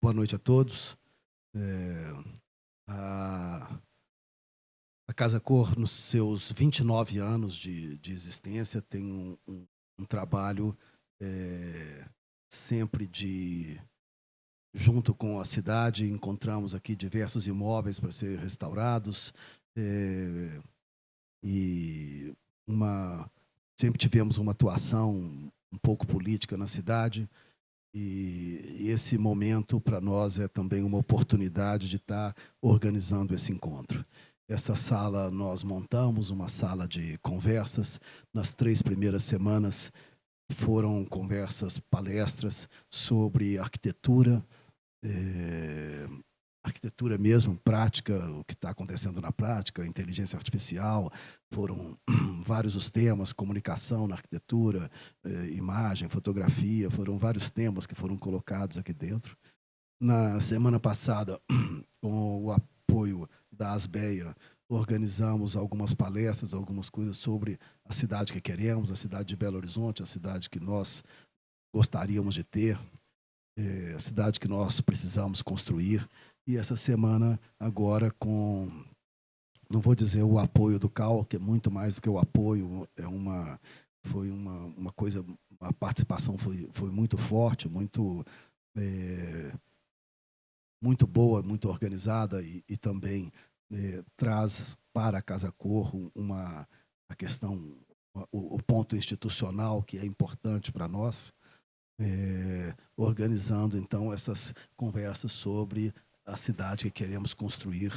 Boa noite a todos. A Casa Cor, nos seus 29 anos de existência, tem um trabalho sempre junto com a cidade. Encontramos aqui diversos imóveis para ser restaurados e sempre tivemos uma atuação um pouco política na cidade. E esse momento, para nós, é também uma oportunidade de estar organizando esse encontro. Essa sala, nós montamos uma sala de conversas. Nas 3 primeiras semanas, foram conversas, palestras sobre arquitetura, arquitetura mesmo, prática, o que está acontecendo na prática, inteligência artificial. Foram vários os temas, comunicação na arquitetura, imagem, fotografia, foram vários temas que foram colocados aqui dentro. Na semana passada, com o apoio da Asbeia, organizamos algumas palestras, algumas coisas sobre a cidade que queremos, a cidade de Belo Horizonte, a cidade que nós gostaríamos de ter, a cidade que nós precisamos construir. E essa semana, agora, não vou dizer o apoio do CAL, que é muito mais do que o apoio, foi uma coisa, a participação foi muito forte, muito boa, muito organizada, e também traz para a Casa Cor a questão, o ponto institucional, que é importante para nós, organizando, então, essas conversas sobre a cidade que queremos construir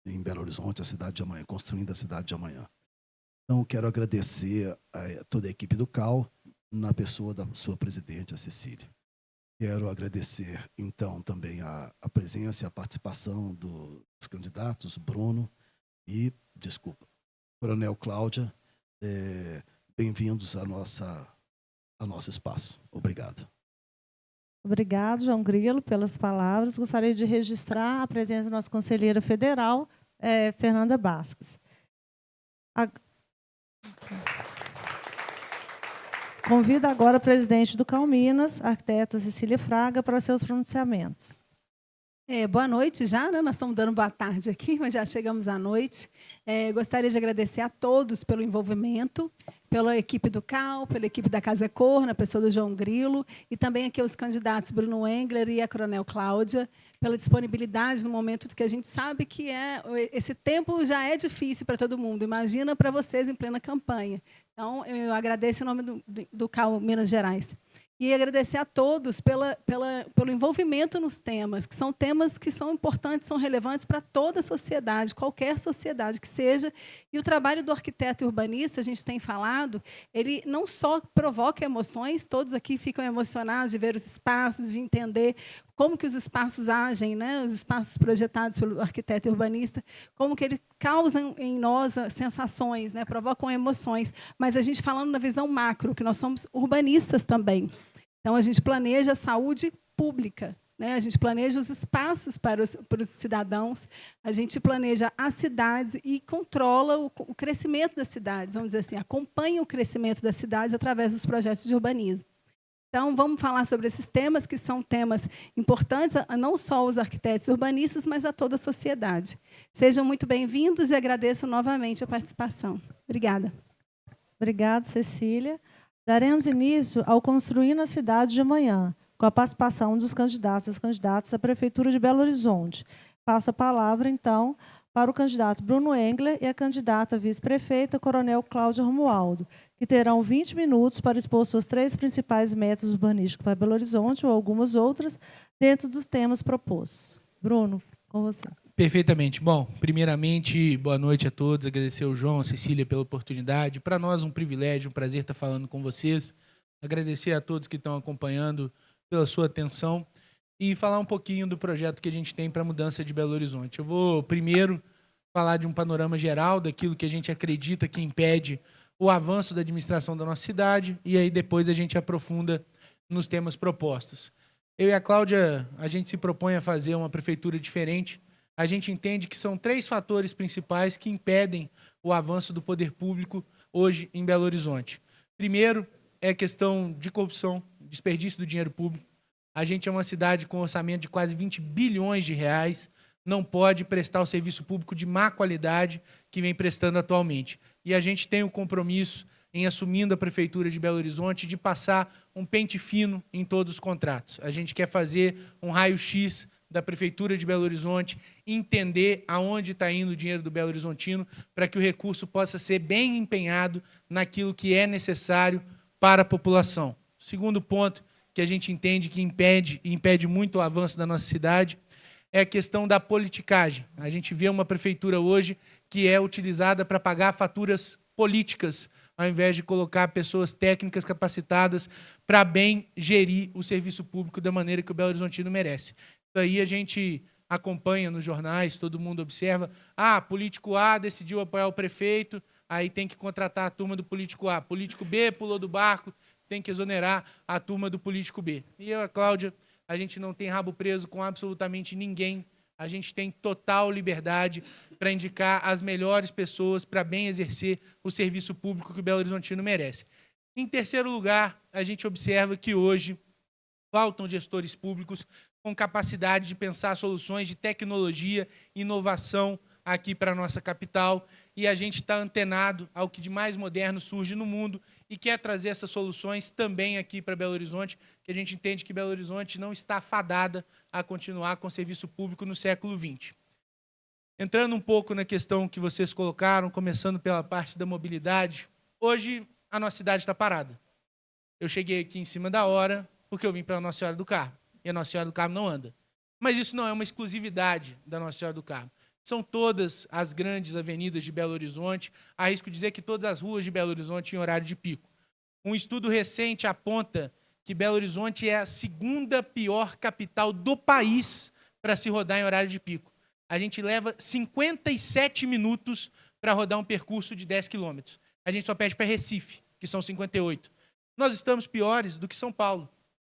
em Belo Horizonte, a cidade de amanhã, construindo a cidade de amanhã. Então, quero agradecer a toda a equipe do CAL, na pessoa da sua presidente, a Cecília. Quero agradecer, então, também a presença e a participação dos candidatos, Bruno e, Coronel Cláudia. Bem-vindos ao nosso espaço. Obrigado. Obrigado, João Grilo, pelas palavras. Gostaria de registrar a presença da nossa conselheira federal, Fernanda Basques. Convido agora a presidente do CAL Minas, a arquiteta Cecília Fraga, para seus pronunciamentos. Boa noite já, né? Nós estamos dando boa tarde aqui, mas já chegamos à noite. Gostaria de agradecer a todos pelo envolvimento, pela equipe do CAL, pela equipe da Casa Cor, na pessoa do João Grilo, e também aqui os candidatos Bruno Engler e a Coronel Cláudia, pela disponibilidade no momento que a gente sabe que esse tempo já é difícil para todo mundo. Imagina para vocês em plena campanha. Então, eu agradeço em nome do CAL Minas Gerais. E agradecer a todos pelo envolvimento nos temas, que são importantes, são relevantes para toda a sociedade, qualquer sociedade que seja. E o trabalho do arquiteto e urbanista, a gente tem falado, ele não só provoca emoções, todos aqui ficam emocionados de ver os espaços, de entender como que os espaços agem, né? Os espaços projetados pelo arquiteto e urbanista, como que eles causam em nós sensações, né? Provocam emoções. Mas a gente falando na visão macro, que nós somos urbanistas também. Então, a gente planeja a saúde pública, né? A gente planeja os espaços para os cidadãos, a gente planeja as cidades e controla o crescimento das cidades, vamos dizer assim, acompanha o crescimento das cidades através dos projetos de urbanismo. Então, vamos falar sobre esses temas, que são temas importantes, não só aos arquitetos urbanistas, mas a toda a sociedade. Sejam muito bem-vindos e agradeço novamente a participação. Obrigada. Obrigada, Cecília. Daremos início ao Construindo a Cidade de Amanhã, com a participação dos candidatos e das candidatas à Prefeitura de Belo Horizonte. Passo a palavra, então, para o candidato Bruno Engler e a candidata vice-prefeita, Coronel Cláudia Romualdo, que terão 20 minutos para expor suas 3 principais metas urbanísticas para Belo Horizonte ou algumas outras, dentro dos temas propostos. Bruno, com você. Perfeitamente. Bom, primeiramente, boa noite a todos. Agradecer ao João, a Cecília pela oportunidade. Para nós, um privilégio, um prazer estar falando com vocês. Agradecer a todos que estão acompanhando pela sua atenção e falar um pouquinho do projeto que a gente tem para a mudança de Belo Horizonte. Eu vou, primeiro, falar de um panorama geral daquilo que a gente acredita que impede o avanço da administração da nossa cidade, e aí depois a gente aprofunda nos temas propostos. Eu e a Cláudia, a gente se propõe a fazer uma prefeitura diferente. A gente entende que são 3 fatores principais que impedem o avanço do poder público hoje em Belo Horizonte. Primeiro, é a questão de corrupção, desperdício do dinheiro público. A gente é uma cidade com orçamento de quase 20 bilhões de reais, não pode prestar o serviço público de má qualidade que vem prestando atualmente. E a gente tem o compromisso, em assumindo a Prefeitura de Belo Horizonte, de passar um pente fino em todos os contratos. A gente quer fazer um raio-x da Prefeitura de Belo Horizonte, entender aonde está indo o dinheiro do Belo Horizontino, para que o recurso possa ser bem empenhado naquilo que é necessário para a população. Segundo ponto que a gente entende que impede muito o avanço da nossa cidade é a questão da politicagem. A gente vê uma prefeitura hoje que é utilizada para pagar faturas políticas, ao invés de colocar pessoas técnicas capacitadas para bem gerir o serviço público da maneira que o Belo Horizontino merece. Isso aí a gente acompanha nos jornais, todo mundo observa. Político A decidiu apoiar o prefeito, aí tem que contratar a turma do político A. Político B pulou do barco, tem que exonerar a turma do político B. E eu, a Cláudia, a gente não tem rabo preso com absolutamente ninguém. A gente tem total liberdade para indicar as melhores pessoas para bem exercer o serviço público que o Belo Horizontino merece. Em terceiro lugar, a gente observa que hoje faltam gestores públicos com capacidade de pensar soluções de tecnologia e inovação aqui para a nossa capital, e a gente está antenado ao que de mais moderno surge no mundo e quer trazer essas soluções também aqui para Belo Horizonte, que a gente entende que Belo Horizonte não está fadada a continuar com o serviço público no século XX. Entrando um pouco na questão que vocês colocaram, começando pela parte da mobilidade, hoje a nossa cidade está parada. Eu cheguei aqui em cima da hora porque eu vim pela Nossa Senhora do Carmo, e a Nossa Senhora do Carmo não anda. Mas isso não é uma exclusividade da Nossa Senhora do Carmo. São todas as grandes avenidas de Belo Horizonte, arrisco dizer que todas as ruas de Belo Horizonte em horário de pico. Um estudo recente aponta que Belo Horizonte é a segunda pior capital do país para se rodar em horário de pico. A gente leva 57 minutos para rodar um percurso de 10 quilômetros. A gente só perde para Recife, que são 58. Nós estamos piores do que São Paulo.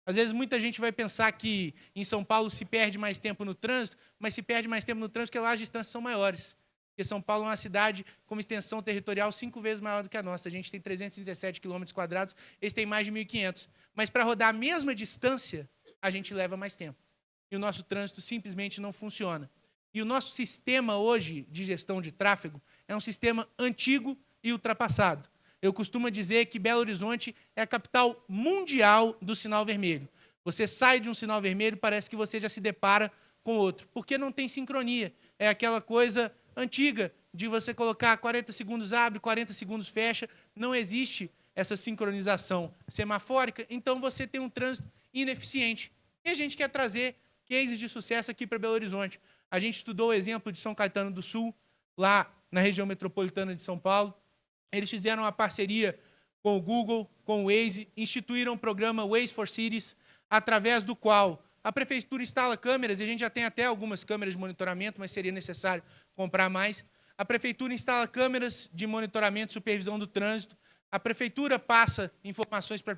Às vezes, muita gente vai pensar que em São Paulo se perde mais tempo no trânsito, mas se perde mais tempo no trânsito porque lá as distâncias são maiores. Porque São Paulo é uma cidade com uma extensão territorial 5 vezes maior do que a nossa. A gente tem 337 quilômetros quadrados, eles têm mais de 1.500. Mas para rodar a mesma distância, a gente leva mais tempo. E o nosso trânsito simplesmente não funciona. E o nosso sistema hoje de gestão de tráfego é um sistema antigo e ultrapassado. Eu costumo dizer que Belo Horizonte é a capital mundial do sinal vermelho. Você sai de um sinal vermelho, parece que você já se depara com outro, porque não tem sincronia. É aquela coisa antiga de você colocar 40 segundos abre, 40 segundos fecha. Não existe essa sincronização semafórica, então você tem um trânsito ineficiente. E a gente quer trazer cases de sucesso aqui para Belo Horizonte. A gente estudou o exemplo de São Caetano do Sul, lá na região metropolitana de São Paulo. Eles fizeram uma parceria com o Google, com o Waze, instituíram o programa Waze for Cities, através do qual a prefeitura instala câmeras, e a gente já tem até algumas câmeras de monitoramento, mas seria necessário comprar mais. A prefeitura instala câmeras de monitoramento e supervisão do trânsito, a prefeitura passa informações para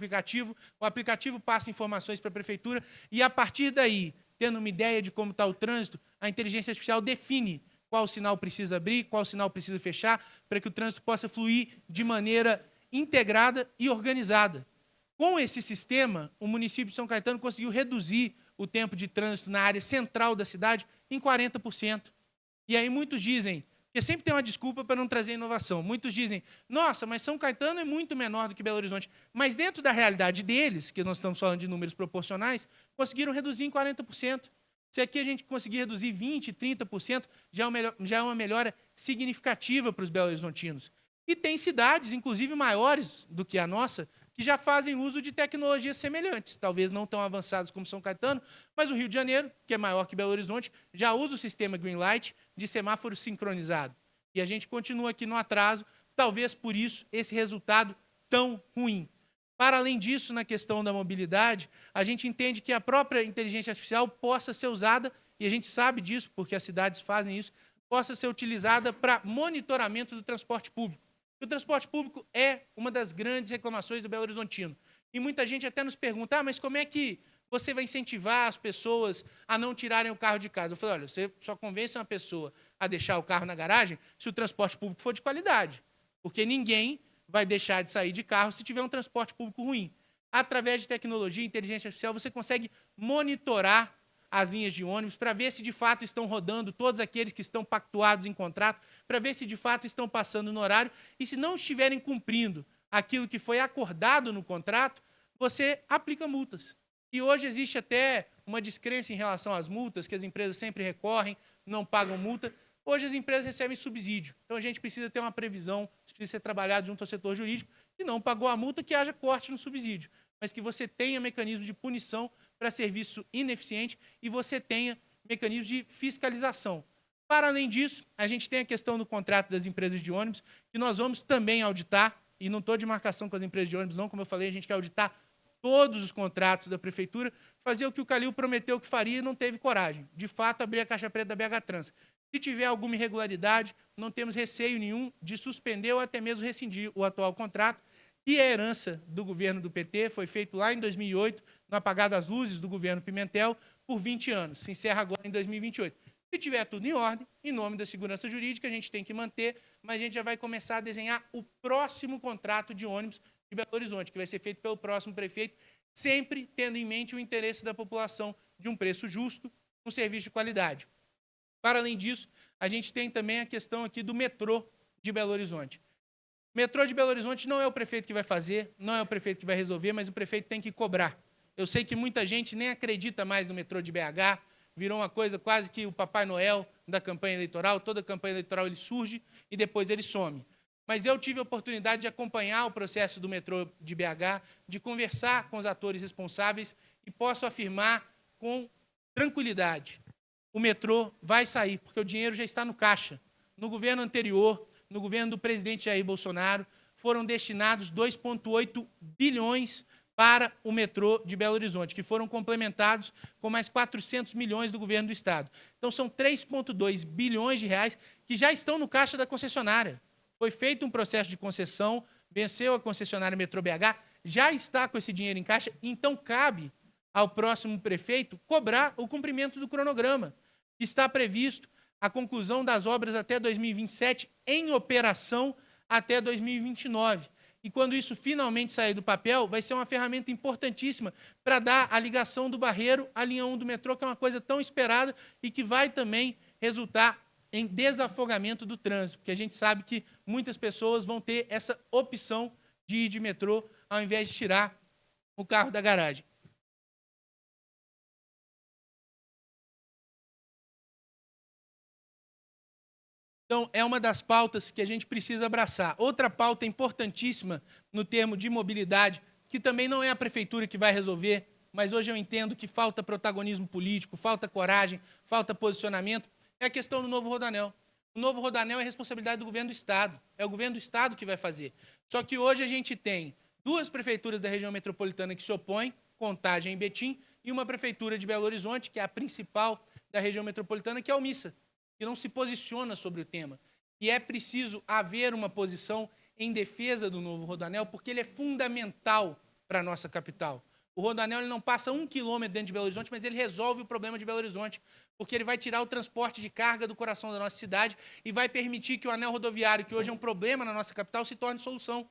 o aplicativo passa informações para a prefeitura, e a partir daí, tendo uma ideia de como está o trânsito, a inteligência artificial define qual sinal precisa abrir, qual sinal precisa fechar, para que o trânsito possa fluir de maneira integrada e organizada. Com esse sistema, o município de São Caetano conseguiu reduzir o tempo de trânsito na área central da cidade em 40%. E aí muitos dizem, porque sempre tem uma desculpa para não trazer inovação, muitos dizem, nossa, mas São Caetano é muito menor do que Belo Horizonte. Mas dentro da realidade deles, que nós estamos falando de números proporcionais, conseguiram reduzir em 40%. Se aqui a gente conseguir reduzir 20%, 30%, já é uma melhora significativa para os belo-horizontinos. E tem cidades, inclusive maiores do que a nossa, que já fazem uso de tecnologias semelhantes, talvez não tão avançadas como São Caetano, mas o Rio de Janeiro, que é maior que Belo Horizonte, já usa o sistema Green Light de semáforo sincronizado. E a gente continua aqui no atraso, talvez por isso esse resultado tão ruim. Para além disso, na questão da mobilidade, a gente entende que a própria inteligência artificial possa ser usada, e a gente sabe disso, porque as cidades fazem isso, possa ser utilizada para monitoramento do transporte público. O transporte público é uma das grandes reclamações do Belo Horizontino. E muita gente até nos pergunta, mas como é que você vai incentivar as pessoas a não tirarem o carro de casa? Eu falei, olha, você só convence uma pessoa a deixar o carro na garagem se o transporte público for de qualidade, porque ninguém vai deixar de sair de carro se tiver um transporte público ruim. através de tecnologia, inteligência artificial, você consegue monitorar as linhas de ônibus para ver se de fato estão rodando todos aqueles que estão pactuados em contrato, para ver se de fato estão passando no horário, e se não estiverem cumprindo aquilo que foi acordado no contrato, você aplica multas. E hoje existe até uma descrença em relação às multas, que as empresas sempre recorrem, não pagam multa. Hoje as empresas recebem subsídio. Então a gente precisa ter uma previsão, precisa ser trabalhado junto ao setor jurídico, que não pagou a multa, que haja corte no subsídio, mas que você tenha mecanismo de punição para serviço ineficiente e você tenha mecanismo de fiscalização. Para além disso, a gente tem a questão do contrato das empresas de ônibus, que nós vamos também auditar, e não estou de marcação com as empresas de ônibus, não, como eu falei, a gente quer auditar todos os contratos da Prefeitura, fazer o que o Calil prometeu que faria e não teve coragem. De fato, abrir a caixa preta da BH Trans. Se tiver alguma irregularidade, não temos receio nenhum de suspender ou até mesmo rescindir o atual contrato, que é herança do governo do PT, foi feito lá em 2008, no apagar das luzes do governo Pimentel, por 20 anos. Se encerra agora em 2028. Se tiver tudo em ordem, em nome da segurança jurídica, a gente tem que manter, mas a gente já vai começar a desenhar o próximo contrato de ônibus de Belo Horizonte, que vai ser feito pelo próximo prefeito, sempre tendo em mente o interesse da população de um preço justo, um serviço de qualidade. Para além disso, a gente tem também a questão aqui do metrô de Belo Horizonte. O metrô de Belo Horizonte não é o prefeito que vai fazer, não é o prefeito que vai resolver, mas o prefeito tem que cobrar. Eu sei que muita gente nem acredita mais no metrô de BH, virou uma coisa quase que o Papai Noel da campanha eleitoral, toda campanha eleitoral ele surge e depois ele some. Mas eu tive a oportunidade de acompanhar o processo do metrô de BH, de conversar com os atores responsáveis e posso afirmar com tranquilidade, o metrô vai sair, porque o dinheiro já está no caixa. No governo anterior, no governo do presidente Jair Bolsonaro, foram destinados 2,8 bilhões para o metrô de Belo Horizonte, que foram complementados com mais 400 milhões do governo do Estado. Então, são 3,2 bilhões de reais que já estão no caixa da concessionária. Foi feito um processo de concessão, venceu a concessionária Metrô BH, já está com esse dinheiro em caixa, então cabe ao próximo prefeito cobrar o cumprimento do cronograma. Está previsto a conclusão das obras até 2027, em operação até 2029. E quando isso finalmente sair do papel, vai ser uma ferramenta importantíssima para dar a ligação do Barreiro à linha 1 do metrô, que é uma coisa tão esperada e que vai também resultar em desafogamento do trânsito, porque a gente sabe que muitas pessoas vão ter essa opção de ir de metrô ao invés de tirar o carro da garagem. Então, é uma das pautas que a gente precisa abraçar. Outra pauta importantíssima no termo de mobilidade, que também não é a prefeitura que vai resolver, mas hoje eu entendo que falta protagonismo político, falta coragem, falta posicionamento, é a questão do novo Rodoanel. O novo Rodoanel é responsabilidade do governo do Estado. É o governo do Estado que vai fazer. Só que hoje a gente tem 2 prefeituras da região metropolitana que se opõem, Contagem e Betim, e uma prefeitura de Belo Horizonte, que é a principal da região metropolitana, que é a omissa, que não se posiciona sobre o tema. E é preciso haver uma posição em defesa do novo Rodoanel, porque ele é fundamental para a nossa capital. O Rodoanel ele não passa 1 quilômetro dentro de Belo Horizonte, mas ele resolve o problema de Belo Horizonte, porque ele vai tirar o transporte de carga do coração da nossa cidade e vai permitir que o anel rodoviário, que hoje é um problema na nossa capital, se torne solução.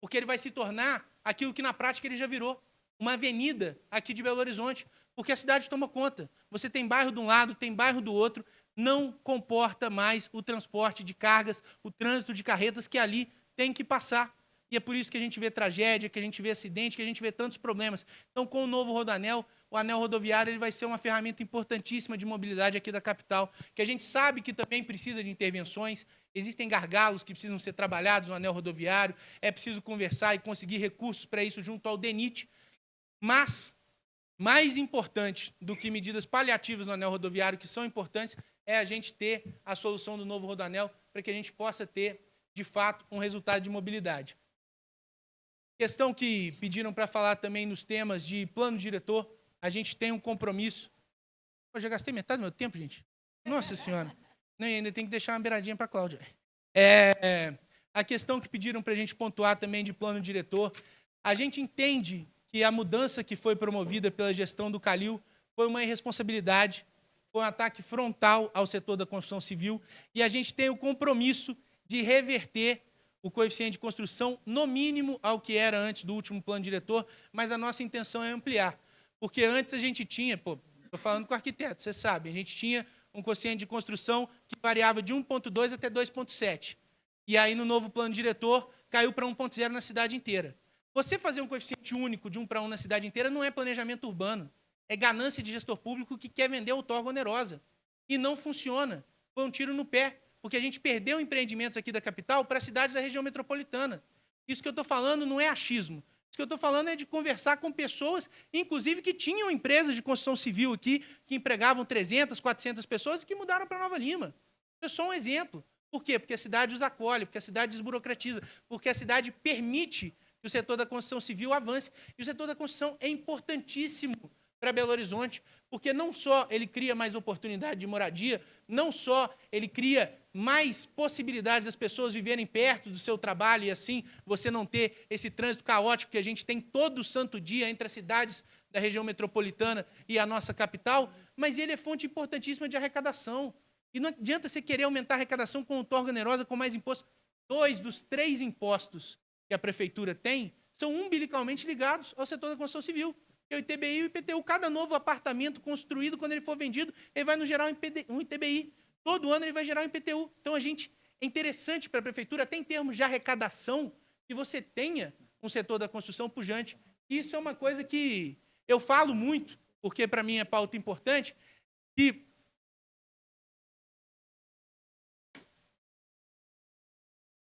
Porque ele vai se tornar aquilo que na prática ele já virou, uma avenida aqui de Belo Horizonte, porque a cidade toma conta. Você tem bairro de um lado, tem bairro do outro, não comporta mais o transporte de cargas, o trânsito de carretas que ali tem que passar. E é por isso que a gente vê tragédia, que a gente vê acidente, que a gente vê tantos problemas. Então, com o novo Rodoanel, o anel rodoviário ele vai ser uma ferramenta importantíssima de mobilidade aqui da capital, que a gente sabe que também precisa de intervenções, existem gargalos que precisam ser trabalhados no anel rodoviário, é preciso conversar e conseguir recursos para isso junto ao DENIT, mas mais importante do que medidas paliativas no anel rodoviário, que são importantes, é a gente ter a solução do novo Rodoanel para que a gente possa ter, de fato, um resultado de mobilidade. Questão que pediram para falar também nos temas de plano diretor, a gente tem um compromisso. Eu já gastei metade do meu tempo, gente? Nossa Senhora. Não, e ainda tem que deixar uma beiradinha para a Cláudia. A questão que pediram para a gente pontuar também de plano diretor, a gente entende que a mudança que foi promovida pela gestão do Calil foi uma irresponsabilidade, foi um ataque frontal ao setor da construção civil, e a gente tem o compromisso de reverter o coeficiente de construção no mínimo ao que era antes do último plano diretor, mas a nossa intenção é ampliar. Porque antes a gente tinha, estou falando com o arquiteto, você sabe, a gente tinha um coeficiente de construção que variava de 1,2 até 2,7. E aí, no novo plano diretor, caiu para 1,0 na cidade inteira. Você fazer um coeficiente único de 1 para 1 na cidade inteira não é planejamento urbano. É ganância de gestor público que quer vender outorga onerosa. E não funciona. Foi um tiro no pé, porque a gente perdeu empreendimentos aqui da capital para cidades da região metropolitana. Isso que eu estou falando não é achismo. Isso que eu estou falando é de conversar com pessoas, inclusive que tinham empresas de construção civil aqui, que empregavam 300, 400 pessoas e que mudaram para Nova Lima. Isso é só um exemplo. Por quê? Porque a cidade os acolhe, porque a cidade desburocratiza, porque a cidade permite que o setor da construção civil avance. E o setor da construção é importantíssimo para Belo Horizonte, porque não só ele cria mais oportunidade de moradia, não só ele cria mais possibilidades das pessoas viverem perto do seu trabalho e, assim, você não ter esse trânsito caótico que a gente tem todo santo dia entre as cidades da região metropolitana e a nossa capital, mas ele é fonte importantíssima de arrecadação. E não adianta você querer aumentar a arrecadação com outorga onerosa, com mais imposto. 2 dos 3 impostos que a prefeitura tem são umbilicalmente ligados ao setor da construção civil, que é o ITBI e o IPTU. Cada novo apartamento construído, quando ele for vendido, ele vai nos gerar um ITBI. Todo ano ele vai gerar um IPTU. Então, é interessante para a prefeitura, até em termos de arrecadação, que você tenha um setor da construção pujante. Isso é uma coisa que eu falo muito, porque para mim é pauta importante, que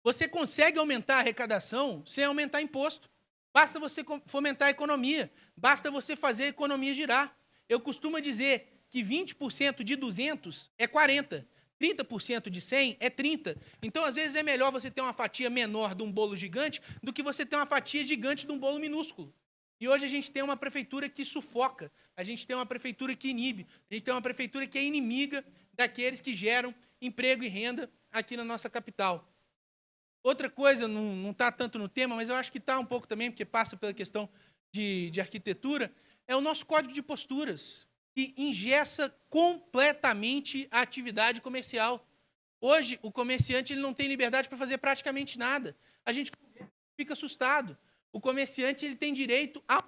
você consegue aumentar a arrecadação sem aumentar imposto. Basta você fomentar a economia, basta você fazer a economia girar. Eu costumo dizer que 20% de 200 é 40, 30% de 100 é 30. Então, às vezes, é melhor você ter uma fatia menor de um bolo gigante do que você ter uma fatia gigante de um bolo minúsculo. E hoje a gente tem uma prefeitura que sufoca, a gente tem uma prefeitura que inibe, a gente tem uma prefeitura que é inimiga daqueles que geram emprego e renda aqui na nossa capital. Outra coisa, não está tanto no tema, mas eu acho que está um pouco também, porque passa pela questão de arquitetura, é o nosso código de posturas, que engessa completamente a atividade comercial. Hoje, o comerciante ele não tem liberdade para fazer praticamente nada. A gente fica assustado. O comerciante ele tem direito a...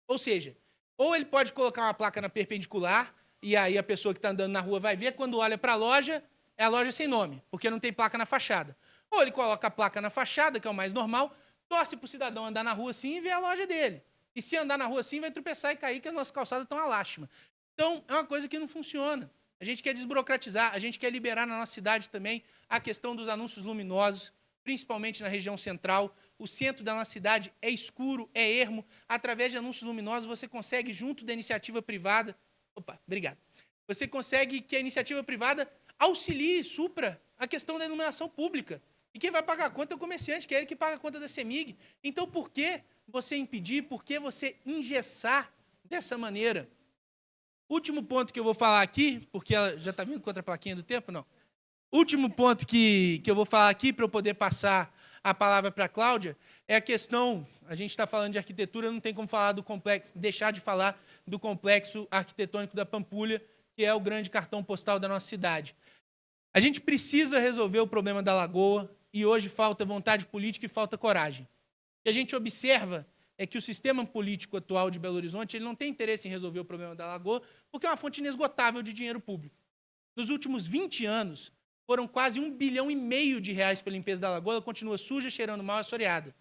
Ou seja, ou ele pode colocar uma placa na perpendicular, e aí a pessoa que está andando na rua vai ver, quando olha para a loja, é a loja sem nome, porque não tem placa na fachada. Ou ele coloca a placa na fachada, que é o mais normal, torce para o cidadão andar na rua assim e ver a loja dele. E se andar na rua assim, vai tropeçar e cair, que as nossas calçadas estão uma lástima. Então, é uma coisa que não funciona. A gente quer desburocratizar, a gente quer liberar na nossa cidade também a questão dos anúncios luminosos, principalmente na região central. O centro da nossa cidade é escuro, é ermo. Através de anúncios luminosos, você consegue, junto da iniciativa privada... Opa, obrigado. Você consegue que a iniciativa privada auxilie e supra a questão da iluminação pública. E quem vai pagar a conta é o comerciante, que é ele que paga a conta da CEMIG. Então, por que você impedir, por que você engessar dessa maneira? Último ponto que eu vou falar aqui, porque ela já está vindo contra a plaquinha do tempo, não? Último ponto que eu vou falar aqui, para eu poder passar a palavra para a Cláudia, é a questão, a gente está falando de arquitetura, não tem como falar do complexo, deixar de falar do complexo arquitetônico da Pampulha, que é o grande cartão postal da nossa cidade. A gente precisa resolver o problema da Lagoa, e hoje falta vontade política e falta coragem. O que a gente observa é que o sistema político atual de Belo Horizonte ele não tem interesse em resolver o problema da Lagoa, porque é uma fonte inesgotável de dinheiro público. Nos últimos 20 anos, foram quase R$1,5 bilhão para a limpeza da Lagoa, ela continua suja, cheirando mal, assoreada.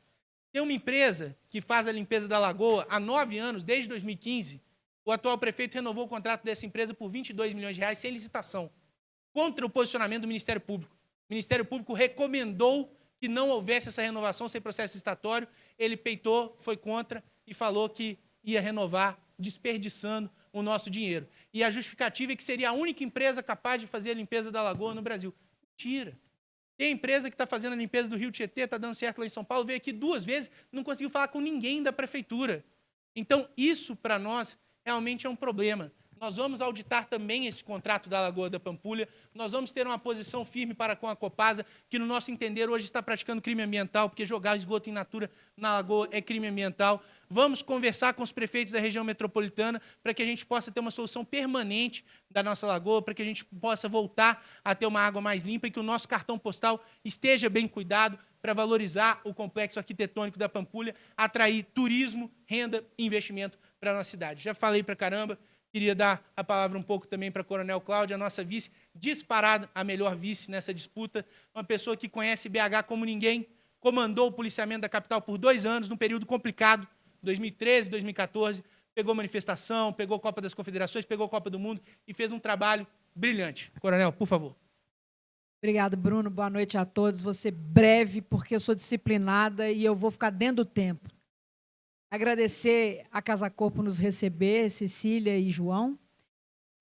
Tem uma empresa que faz a limpeza da Lagoa há 9 anos, desde 2015. O atual prefeito renovou o contrato dessa empresa por R$22 milhões, sem licitação, contra o posicionamento do Ministério Público. O Ministério Público recomendou que não houvesse essa renovação sem processo licitatório. Ele peitou, foi contra e falou que ia renovar, desperdiçando o nosso dinheiro. E a justificativa é que seria a única empresa capaz de fazer a limpeza da Lagoa no Brasil. Mentira. Tem empresa que está fazendo a limpeza do Rio Tietê, está dando certo lá em São Paulo, veio aqui 2 vezes, não conseguiu falar com ninguém da prefeitura. Então, isso, para nós, realmente é um problema. Nós vamos auditar também esse contrato da Lagoa da Pampulha, nós vamos ter uma posição firme para com a Copasa, que, no nosso entender, hoje está praticando crime ambiental, porque jogar esgoto in natura na Lagoa é crime ambiental. Vamos conversar com os prefeitos da região metropolitana para que a gente possa ter uma solução permanente da nossa Lagoa, para que a gente possa voltar a ter uma água mais limpa e que o nosso cartão postal esteja bem cuidado, para valorizar o complexo arquitetônico da Pampulha, atrair turismo, renda e investimento para a nossa cidade. Já falei para caramba, queria dar a palavra um pouco também para a Coronel Cláudia, a nossa vice, disparada a melhor vice nessa disputa, uma pessoa que conhece BH como ninguém, comandou o policiamento da capital por 2 anos, num período complicado, 2013, 2014, pegou manifestação, pegou Copa das Confederações, pegou Copa do Mundo e fez um trabalho brilhante. Coronel, por favor. Obrigada, Bruno. Boa noite a todos. Vou ser breve, porque eu sou disciplinada e eu vou ficar dentro do tempo. Agradecer a Casa Corpo nos receber, Cecília e João,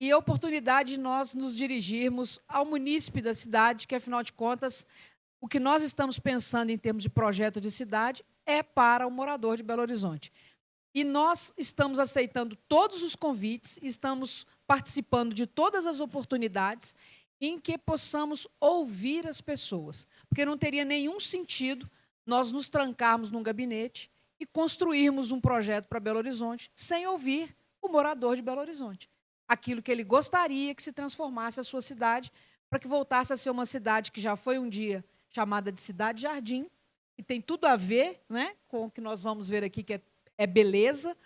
e a oportunidade de nós nos dirigirmos ao munícipe da cidade, que, afinal de contas, o que nós estamos pensando em termos de projeto de cidade é para o morador de Belo Horizonte. E nós estamos aceitando todos os convites, estamos participando de todas as oportunidades em que possamos ouvir as pessoas, porque não teria nenhum sentido nós nos trancarmos num gabinete e construirmos um projeto para Belo Horizonte sem ouvir o morador de Belo Horizonte. Aquilo que ele gostaria que se transformasse a sua cidade, para que voltasse a ser uma cidade que já foi um dia chamada de Cidade Jardim, e tem tudo a ver, né, com o que nós vamos ver aqui, que é beleza,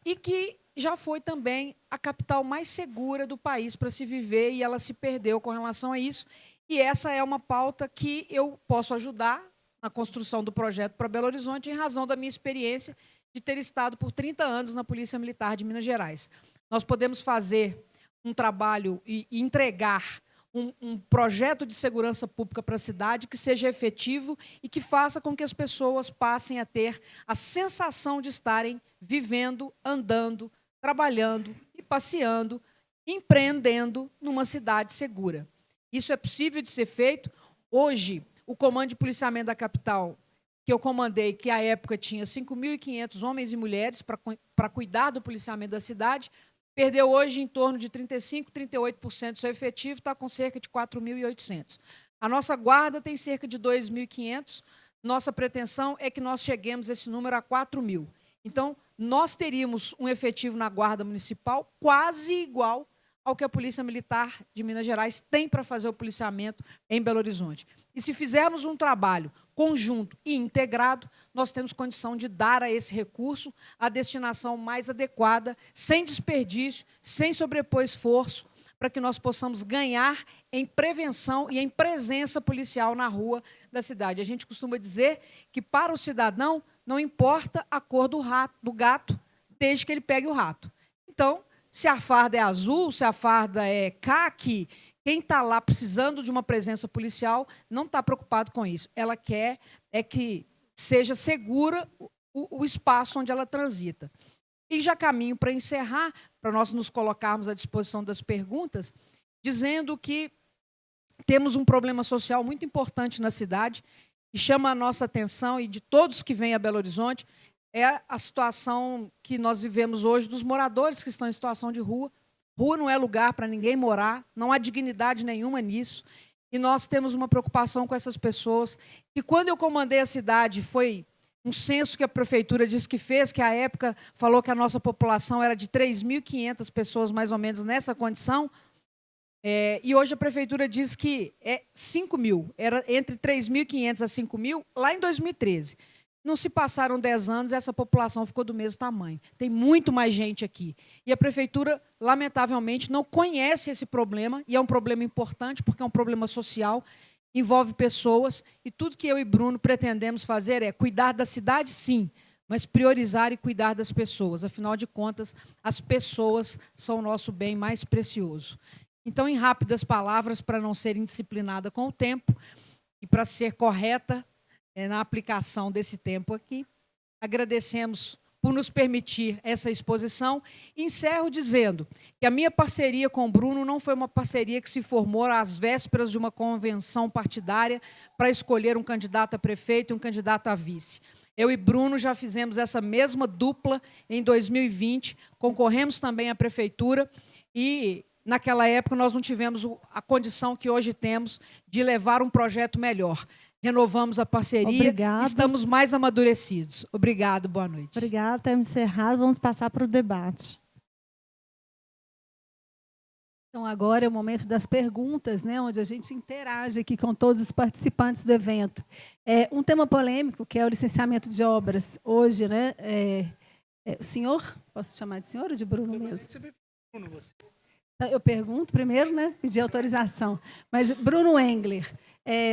e que já foi também a capital mais segura do país para se viver, e ela se perdeu com relação a isso. E essa é uma pauta que eu posso ajudar na construção do projeto para Belo Horizonte, em razão da minha experiência de ter estado por 30 anos na Polícia Militar de Minas Gerais. Nós podemos fazer um trabalho e entregar um projeto de segurança pública para a cidade que seja efetivo e que faça com que as pessoas passem a ter a sensação de estarem vivendo, andando, trabalhando e passeando, empreendendo numa cidade segura. Isso é possível de ser feito. Hoje, o Comando de Policiamento da Capital, que eu comandei, que à época tinha 5.500 homens e mulheres para cuidar do policiamento da cidade, perdeu hoje em torno de 35%, 38% do seu efetivo, está com cerca de 4.800. A nossa guarda tem cerca de 2.500. Nossa pretensão é que nós cheguemos esse número a 4.000. Então, nós teríamos um efetivo na Guarda Municipal quase igual ao que a Polícia Militar de Minas Gerais tem para fazer o policiamento em Belo Horizonte. E se fizermos um trabalho conjunto e integrado, nós temos condição de dar a esse recurso a destinação mais adequada, sem desperdício, sem sobrepor esforço, para que nós possamos ganhar em prevenção e em presença policial na rua da cidade. A gente costuma dizer que, para o cidadão, não importa a cor do gato, desde que ele pegue o rato. Então, se a farda é azul, se a farda é caqui, quem está lá precisando de uma presença policial não está preocupado com isso. Ela quer que seja segura o espaço onde ela transita. E já caminho para encerrar, para nós nos colocarmos à disposição das perguntas, dizendo que temos um problema social muito importante na cidade, e chama a nossa atenção, e de todos que vêm a Belo Horizonte, é a situação que nós vivemos hoje dos moradores que estão em situação de rua. Rua não é lugar para ninguém morar, não há dignidade nenhuma nisso. E nós temos uma preocupação com essas pessoas. E quando eu comandei a cidade, foi um censo que a prefeitura disse que fez, que à época falou que a nossa população era de 3.500 pessoas, mais ou menos, nessa condição. E hoje a prefeitura diz que é 5.000, era entre 3.500 a 5.000, lá em 2013. Não se passaram 10 anos e essa população ficou do mesmo tamanho. Tem muito mais gente aqui. E a prefeitura, lamentavelmente, não conhece esse problema, e é um problema importante, porque é um problema social, envolve pessoas, e tudo que eu e Bruno pretendemos fazer é cuidar da cidade, sim, mas priorizar e cuidar das pessoas. Afinal de contas, as pessoas são o nosso bem mais precioso. Então, em rápidas palavras, para não ser indisciplinada com o tempo e para ser correta na aplicação desse tempo aqui, agradecemos por nos permitir essa exposição. Encerro dizendo que a minha parceria com o Bruno não foi uma parceria que se formou às vésperas de uma convenção partidária para escolher um candidato a prefeito e um candidato a vice. Eu e Bruno já fizemos essa mesma dupla em 2020, concorremos também à prefeitura e, naquela época, nós não tivemos a condição que hoje temos de levar um projeto melhor. Renovamos a parceria, Obrigada. Estamos mais amadurecidos. Obrigado, boa noite. Obrigada, temos encerrado. Vamos passar para o debate. Então, agora é o momento das perguntas, né, onde a gente interage aqui com todos os participantes do evento. Um tema polêmico, que é o licenciamento de obras. Hoje, né, o senhor, posso chamar de senhor ou de Bruno mesmo? Eu pergunto primeiro, né, pedir autorização. Mas, Bruno Engler,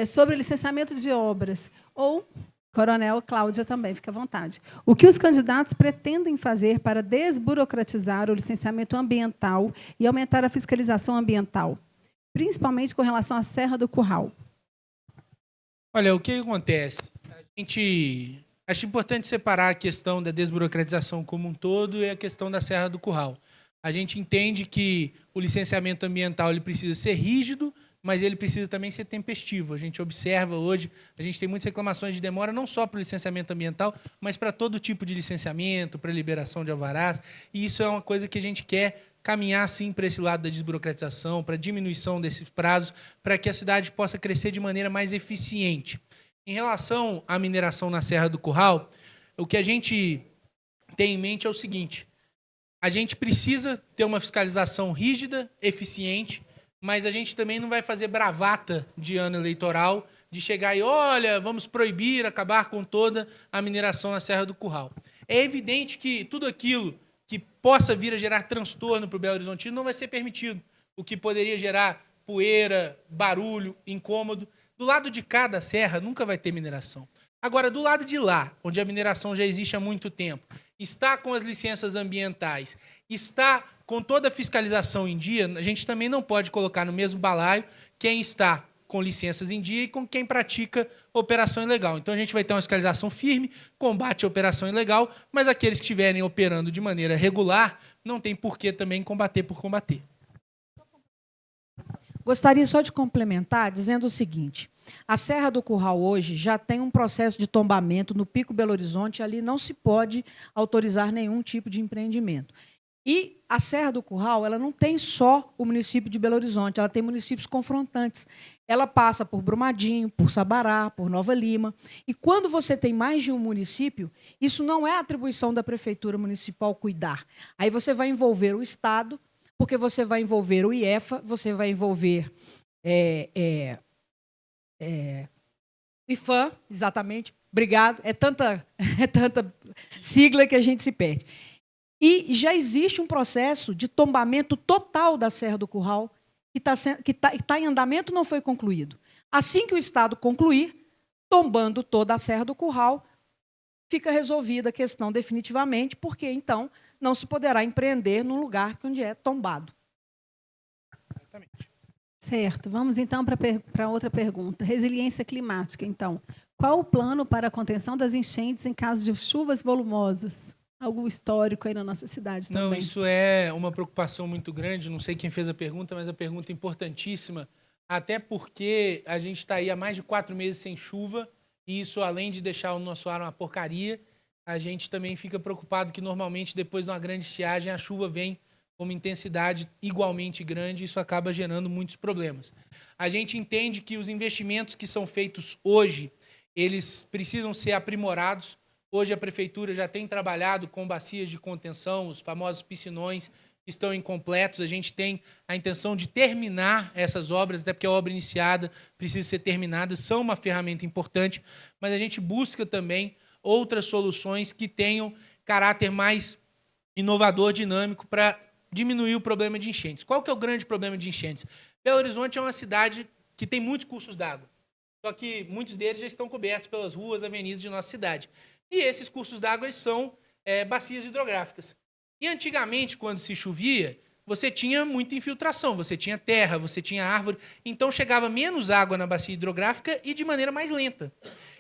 sobre o licenciamento de obras, ou Coronel Cláudia também, fica à vontade. O que os candidatos pretendem fazer para desburocratizar o licenciamento ambiental e aumentar a fiscalização ambiental, principalmente com relação à Serra do Curral? Olha, o que acontece? Acho importante separar a questão da desburocratização como um todo e a questão da Serra do Curral. A gente entende que o licenciamento ambiental ele precisa ser rígido, mas ele precisa também ser tempestivo. A gente observa hoje, a gente tem muitas reclamações de demora, não só para o licenciamento ambiental, mas para todo tipo de licenciamento, para liberação de alvarás, e isso é uma coisa que a gente quer caminhar, sim, para esse lado da desburocratização, para a diminuição desses prazos, para que a cidade possa crescer de maneira mais eficiente. Em relação à mineração na Serra do Curral, o que a gente tem em mente é o seguinte: a gente precisa ter uma fiscalização rígida, eficiente, mas a gente também não vai fazer bravata de ano eleitoral, de chegar e, olha, vamos proibir, acabar com toda a mineração na Serra do Curral. É evidente que tudo aquilo que possa vir a gerar transtorno para o Belo Horizontino não vai ser permitido. O que poderia gerar poeira, barulho, incômodo. Do lado de cá da serra nunca vai ter mineração. Agora, do lado de lá, onde a mineração já existe há muito tempo, está com as licenças ambientais, está com toda a fiscalização em dia, a gente também não pode colocar no mesmo balaio quem está com licenças em dia e com quem pratica operação ilegal. Então, a gente vai ter uma fiscalização firme, combate à operação ilegal, mas aqueles que estiverem operando de maneira regular não tem por que também combater por combater. Gostaria só de complementar dizendo o seguinte: a Serra do Curral hoje já tem um processo de tombamento no Pico Belo Horizonte, ali não se pode autorizar nenhum tipo de empreendimento. E a Serra do Curral, ela não tem só o município de Belo Horizonte, ela tem municípios confrontantes. Ela passa por Brumadinho, por Sabará, por Nova Lima. E quando você tem mais de um município, isso não é atribuição da Prefeitura Municipal cuidar. Aí você vai envolver o Estado, porque você vai envolver o IEFA, você vai envolver IFAM, exatamente, obrigado, é tanta sigla que a gente se perde. E já existe um processo de tombamento total da Serra do Curral, que está em andamento, não foi concluído. Assim que o Estado concluir, tombando toda a Serra do Curral, fica resolvida a questão definitivamente, porque, então, não se poderá empreender num lugar onde é tombado. Exatamente. Certo. Vamos, então, para outra pergunta. Resiliência climática, então. Qual o plano para a contenção das enchentes em caso de chuvas volumosas? Algo histórico aí na nossa cidade também. Não, isso é uma preocupação muito grande. Não sei quem fez a pergunta, mas a pergunta é importantíssima, até porque a gente está aí há mais de 4 meses sem chuva, e isso, além de deixar o nosso ar uma porcaria, a gente também fica preocupado que, normalmente, depois de uma grande estiagem, a chuva vem com uma intensidade igualmente grande, e isso acaba gerando muitos problemas. A gente entende que os investimentos que são feitos hoje, eles precisam ser aprimorados. Hoje a Prefeitura já tem trabalhado com bacias de contenção, os famosos piscinões que estão incompletos. A gente tem a intenção de terminar essas obras, até porque a obra iniciada precisa ser terminada, são uma ferramenta importante, mas a gente busca também outras soluções que tenham caráter mais inovador, dinâmico, para diminuir o problema de enchentes. Qual que é o grande problema de enchentes? Belo Horizonte é uma cidade que tem muitos cursos d'água, só que muitos deles já estão cobertos pelas ruas, avenidas de nossa cidade. E esses cursos d'água são bacias hidrográficas. E antigamente, quando se chovia, você tinha muita infiltração, você tinha terra, você tinha árvore, então chegava menos água na bacia hidrográfica e de maneira mais lenta.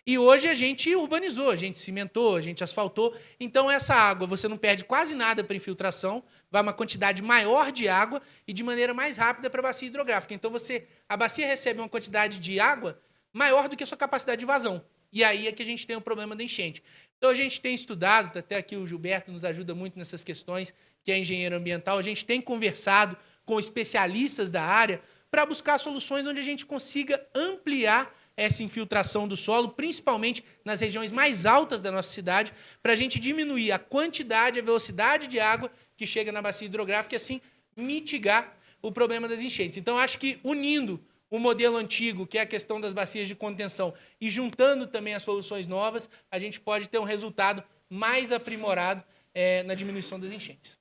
E hoje a gente urbanizou, a gente cimentou, a gente asfaltou, então essa água você não perde quase nada para infiltração, vai uma quantidade maior de água e de maneira mais rápida para a bacia hidrográfica. Então a bacia recebe uma quantidade de água maior do que a sua capacidade de vazão. E aí é que a gente tem o problema da enchente. Então, a gente tem estudado, até aqui o Gilberto nos ajuda muito nessas questões, que é engenheiro ambiental, a gente tem conversado com especialistas da área para buscar soluções onde a gente consiga ampliar essa infiltração do solo, principalmente nas regiões mais altas da nossa cidade, para a gente diminuir a quantidade, a velocidade de água que chega na bacia hidrográfica e, assim, mitigar o problema das enchentes. Então, acho que unindo o modelo antigo, que é a questão das bacias de contenção, e juntando também as soluções novas, a gente pode ter um resultado mais aprimorado na diminuição das enchentes.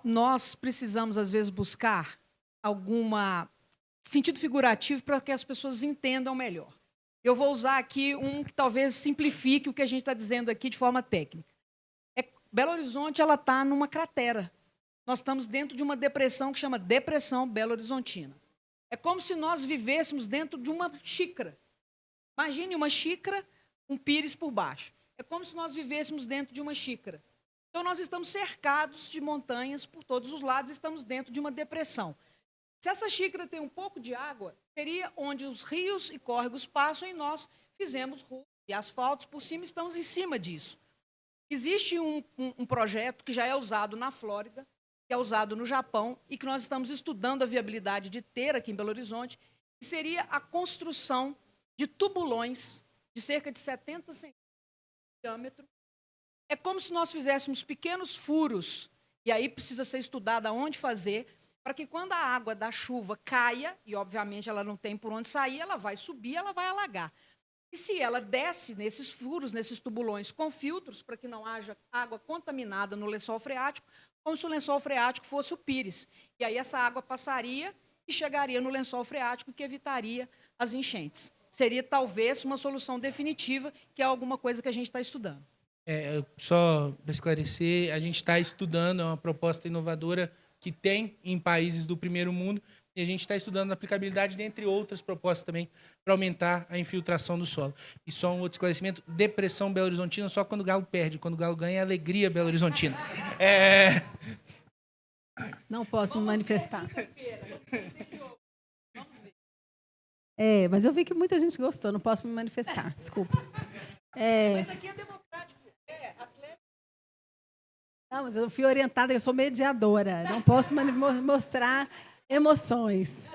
Nós precisamos, às vezes, buscar alguma sentido figurativo para que as pessoas entendam melhor. Eu vou usar aqui um que talvez simplifique o que a gente está dizendo aqui de forma técnica. Belo Horizonte está numa cratera. Nós estamos dentro de uma depressão que chama Depressão Belo Horizontina. É como se nós vivêssemos dentro de uma xícara. Imagine uma xícara, um pires por baixo. É como se nós vivêssemos dentro de uma xícara. Então, nós estamos cercados de montanhas por todos os lados, estamos dentro de uma depressão. Se essa xícara tem um pouco de água, seria onde os rios e córregos passam e nós fizemos ruas e asfaltos por cima, estamos em cima disso. Existe um projeto que já é usado na Flórida, que é usado no Japão e que nós estamos estudando a viabilidade de ter aqui em Belo Horizonte, que seria a construção de tubulões de cerca de 70 centímetros de diâmetro. É como se nós fizéssemos pequenos furos, e aí precisa ser estudado aonde fazer, para que quando a água da chuva caia, e obviamente ela não tem por onde sair, ela vai subir, ela vai alagar. E se ela desce nesses furos, nesses tubulões com filtros, para que não haja água contaminada no lençol freático, como se o lençol freático fosse o pires. E aí essa água passaria e chegaria no lençol freático, que evitaria as enchentes. Seria talvez uma solução definitiva, que é alguma coisa que a gente está estudando. Só para esclarecer, a gente está estudando, é uma proposta inovadora que tem em países do primeiro mundo, e a gente está estudando a aplicabilidade, dentre outras propostas também, para aumentar a infiltração do solo. E só um outro esclarecimento, Depressão Belo Horizontina só quando o Galo perde, quando o Galo ganha é alegria Belo Horizontina. Não posso me manifestar. Mas eu vi que muita gente gostou, não posso me manifestar, desculpa. Mas aqui é democrático, atleta. Não, mas eu fui orientada, eu sou mediadora, não posso mostrar emoções.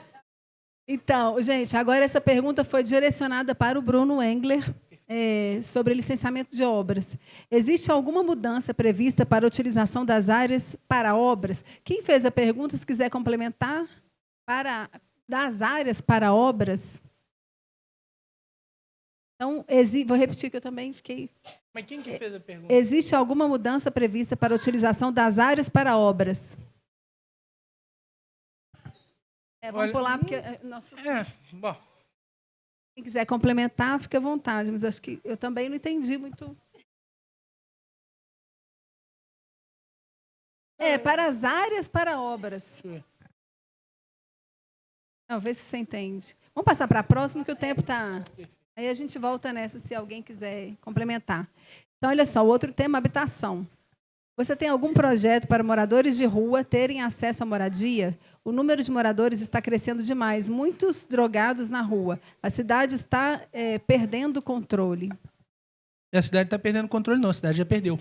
Então, gente, agora essa pergunta foi direcionada para o Bruno Engler, sobre licenciamento de obras. Existe alguma mudança prevista para a utilização das áreas para obras? Quem fez a pergunta, se quiser complementar, das áreas para obras? Então, vou repetir que eu também fiquei... Mas quem que fez a pergunta? Existe alguma mudança prevista para a utilização das áreas para obras? Vamos pular, porque... Bom. Quem quiser complementar, fique à vontade, mas acho que eu também não entendi muito. Para as áreas para obras. Não, vê se você entende. Vamos passar para a próxima, que o tempo está... Aí a gente volta nessa, se alguém quiser complementar. Então, olha só, o outro tema, habitação. Você tem algum projeto para moradores de rua terem acesso à moradia? O número de moradores está crescendo demais, muitos drogados na rua. A cidade está perdendo o controle. A cidade está perdendo o controle, não, a cidade já perdeu.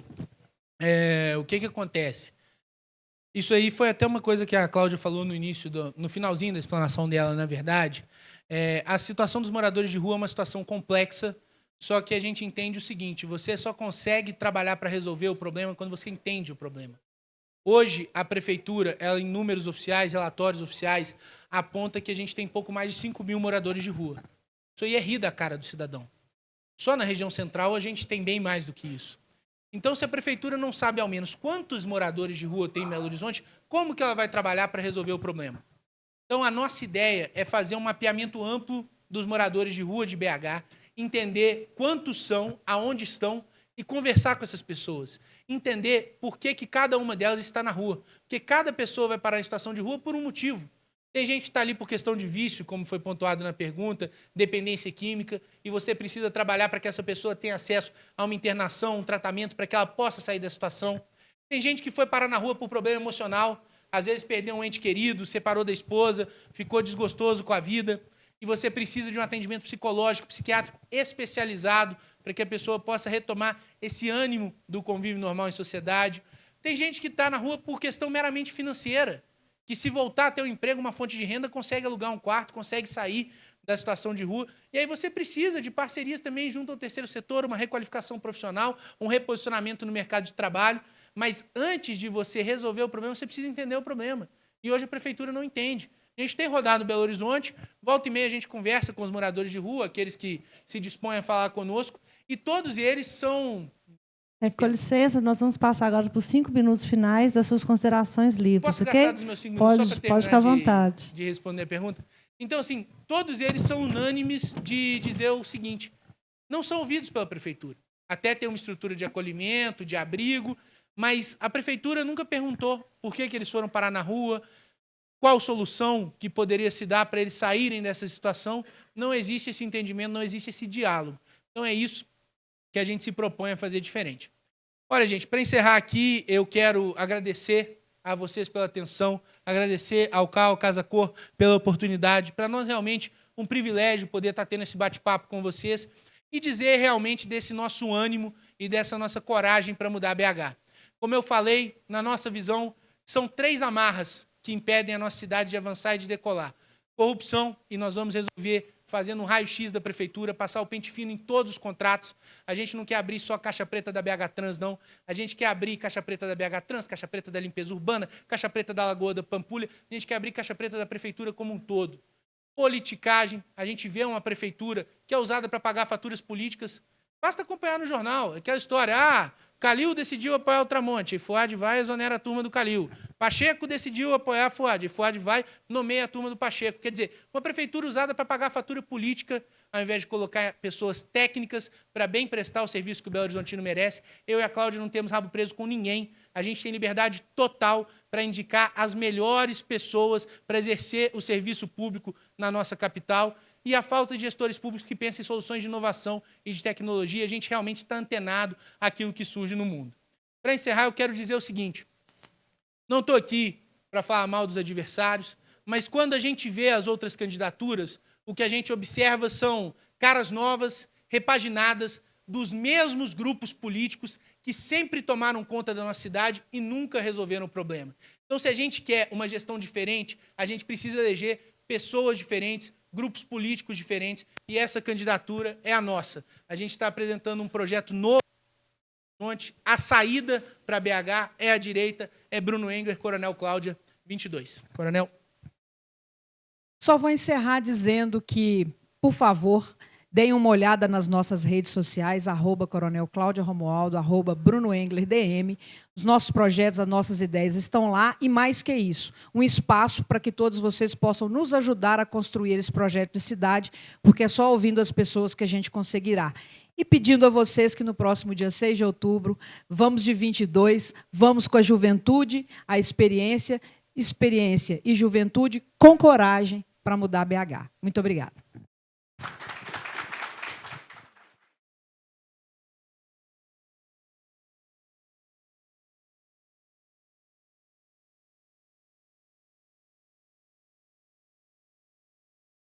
O que acontece? Isso aí foi até uma coisa que a Cláudia falou no início, no finalzinho da explanação dela, na verdade. A situação dos moradores de rua é uma situação complexa, só que a gente entende o seguinte, você só consegue trabalhar para resolver o problema quando você entende o problema. Hoje, a prefeitura, ela, em números oficiais, relatórios oficiais, aponta que a gente tem pouco mais de 5 mil moradores de rua. Isso aí é rir da cara do cidadão. Só na região central a gente tem bem mais do que isso. Então, se a prefeitura não sabe ao menos quantos moradores de rua tem em Belo Horizonte, como que ela vai trabalhar para resolver o problema? Então, a nossa ideia é fazer um mapeamento amplo dos moradores de rua de BH, entender quantos são, aonde estão e conversar com essas pessoas. Entender por que cada uma delas está na rua. Porque cada pessoa vai parar em situação de rua por um motivo. Tem gente que está ali por questão de vício, como foi pontuado na pergunta, dependência química, e você precisa trabalhar para que essa pessoa tenha acesso a uma internação, um tratamento, para que ela possa sair da situação. Tem gente que foi parar na rua por problema emocional, às vezes perdeu um ente querido, separou da esposa, ficou desgostoso com a vida, e você precisa de um atendimento psicológico, psiquiátrico especializado, para que a pessoa possa retomar esse ânimo do convívio normal em sociedade. Tem gente que está na rua por questão meramente financeira, que se voltar a ter um emprego, uma fonte de renda, consegue alugar um quarto, consegue sair da situação de rua. E aí você precisa de parcerias também junto ao terceiro setor, uma requalificação profissional, um reposicionamento no mercado de trabalho, Mas antes de você resolver o problema, você precisa entender o problema. E hoje a prefeitura não entende. A gente tem rodado Belo Horizonte, volta e meia a gente conversa com os moradores de rua, aqueles que se dispõem a falar conosco, e todos eles são... Com licença, nós vamos passar agora por 5 minutos finais das suas considerações livres, Posso ok? gastar dos meus 5 minutos só para Pode ficar à terminar vontade. de responder a pergunta? Então, assim, todos eles são unânimes de dizer o seguinte: não são ouvidos pela prefeitura. Até tem uma estrutura de acolhimento, de abrigo, mas a prefeitura nunca perguntou por que eles foram parar na rua, qual solução que poderia se dar para eles saírem dessa situação. Não existe esse entendimento, não existe esse diálogo. Então é isso que a gente se propõe a fazer diferente. Olha, gente, para encerrar aqui, eu quero agradecer a vocês pela atenção, agradecer ao CAU, Casa Cor, pela oportunidade. Para nós, realmente, um privilégio poder estar tendo esse bate-papo com vocês e dizer realmente desse nosso ânimo e dessa nossa coragem para mudar a BH. Como eu falei, na nossa visão, são 3 amarras que impedem a nossa cidade de avançar e de decolar. Corrupção, e nós vamos resolver fazendo um raio-x da prefeitura, passar o pente fino em todos os contratos. A gente não quer abrir só caixa preta da BH Trans, não. A gente quer abrir caixa preta da BH Trans, caixa preta da limpeza urbana, caixa preta da Lagoa da Pampulha. A gente quer abrir caixa preta da prefeitura como um todo. Politicagem, a gente vê uma prefeitura que é usada para pagar faturas políticas. Basta acompanhar no jornal, aquela história, Calil decidiu apoiar o Tramonte, e Fuad vai e exonera a turma do Calil. Pacheco decidiu apoiar a Fuad, e Fuad vai e nomeia a turma do Pacheco. Quer dizer, uma prefeitura usada para pagar fatura política, ao invés de colocar pessoas técnicas para bem prestar o serviço que o Belo Horizontino merece. Eu e a Cláudia não temos rabo preso com ninguém. A gente tem liberdade total para indicar as melhores pessoas para exercer o serviço público na nossa capital. E a falta de gestores públicos que pensam em soluções de inovação e de tecnologia, a gente realmente está antenado àquilo que surge no mundo. Para encerrar, eu quero dizer o seguinte: não estou aqui para falar mal dos adversários, mas quando a gente vê as outras candidaturas, o que a gente observa são caras novas, repaginadas, dos mesmos grupos políticos que sempre tomaram conta da nossa cidade e nunca resolveram o problema. Então, se a gente quer uma gestão diferente, a gente precisa eleger pessoas diferentes, grupos políticos diferentes, e essa candidatura é a nossa. A gente está apresentando um projeto novo. A saída para BH é a direita, é Bruno Engler, Coronel Cláudia, 22. Coronel. Só vou encerrar dizendo que, por favor, deem uma olhada nas nossas redes sociais, @Coronel Cláudia Romualdo, @Bruno Engler DM. Os nossos projetos, as nossas ideias estão lá e, mais que isso, um espaço para que todos vocês possam nos ajudar a construir esse projeto de cidade, porque é só ouvindo as pessoas que a gente conseguirá. E pedindo a vocês que no próximo dia 6 de outubro, vamos de 22, vamos com a juventude, a experiência e juventude com coragem para mudar a BH. Muito obrigada.